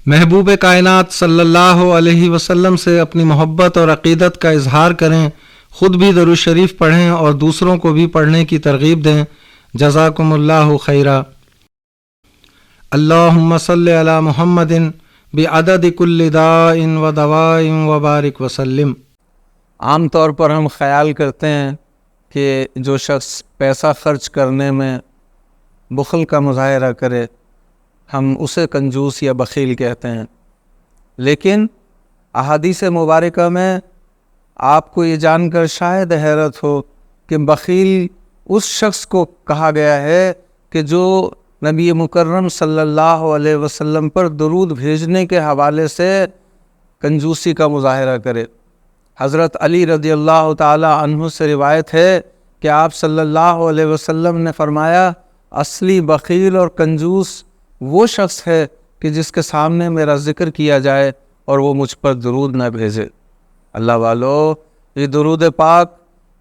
محبوب کائنات صلی اللہ علیہ وسلم سے اپنی محبت اور عقیدت کا اظہار کریں، خود بھی درود شریف پڑھیں اور دوسروں کو بھی پڑھنے کی ترغیب دیں۔ جزاکم اللہ خیرا۔ اللہم صلی علی محمد بعدد کل داء و دواء وبارک وسلم۔ عام طور پر ہم خیال کرتے ہیں کہ جو شخص پیسہ خرچ کرنے میں بخل کا مظاہرہ کرے ہم اسے کنجوس یا بخیل کہتے ہیں، لیکن احادیث مبارکہ میں آپ کو یہ جان کر شاید حیرت ہو کہ بخیل اس شخص کو کہا گیا ہے کہ جو نبی مکرم صلی اللہ علیہ وسلم پر درود بھیجنے کے حوالے سے کنجوسی کا مظاہرہ کرے۔ حضرت علی رضی اللہ تعالی عنہ سے روایت ہے کہ آپ صلی اللہ علیہ وسلم نے فرمایا، اصلی بخیل اور کنجوس وہ شخص ہے کہ جس کے سامنے میرا ذکر کیا جائے اور وہ مجھ پر درود نہ بھیجے۔ اللہ والو، یہ درود پاک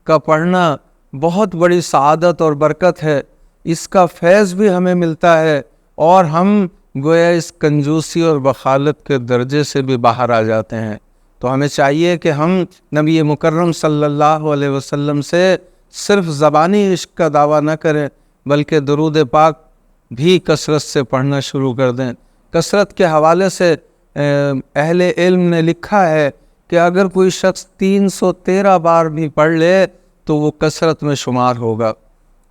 کا پڑھنا بہت بڑی سعادت اور برکت ہے، اس کا فیض بھی ہمیں ملتا ہے اور ہم گویا اس کنجوسی اور بخالت کے درجے سے بھی باہر آ جاتے ہیں۔ تو ہمیں چاہیے کہ ہم نبی مکرم صلی اللہ علیہ وسلم سے صرف زبانی عشق کا دعویٰ نہ کریں بلکہ درود پاک بھی کثرت سے پڑھنا شروع کر دیں۔ کثرت کے حوالے سے اہل علم نے لکھا ہے کہ اگر کوئی شخص 313 بار بھی پڑھ لے تو وہ کثرت میں شمار ہوگا۔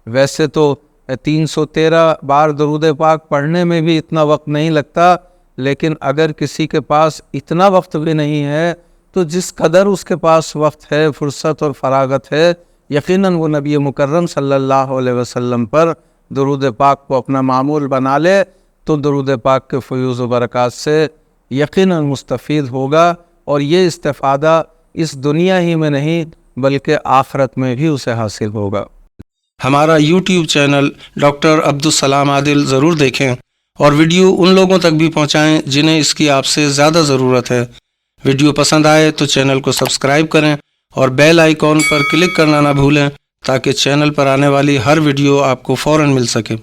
ویسے تو 313 بار درود پاک پڑھنے میں بھی اتنا وقت نہیں لگتا، لیکن اگر کسی کے پاس اتنا وقت بھی نہیں ہے تو جس قدر اس کے پاس وقت ہے، فرصت اور فراغت ہے، یقیناً وہ نبی مکرم صلی اللہ علیہ وسلم پر درود پاک کو اپنا معمول بنا لے تو درود پاک کے فیوز و برکات سے یقیناً مستفید ہوگا، اور یہ استفادہ اس دنیا ہی میں نہیں بلکہ آخرت میں بھی اسے حاصل ہوگا۔ ہمارا یوٹیوب چینل ڈاکٹر عبدالسلام عادل ضرور دیکھیں اور ویڈیو ان لوگوں تک بھی پہنچائیں جنہیں اس کی آپ سے زیادہ ضرورت ہے۔ ویڈیو پسند آئے تو چینل کو سبسکرائب کریں اور بیل آئیکن پر کلک کرنا نہ بھولیں تاکہ چینل پر آنے والی ہر ویڈیو آپ کو فوراً مل سکے۔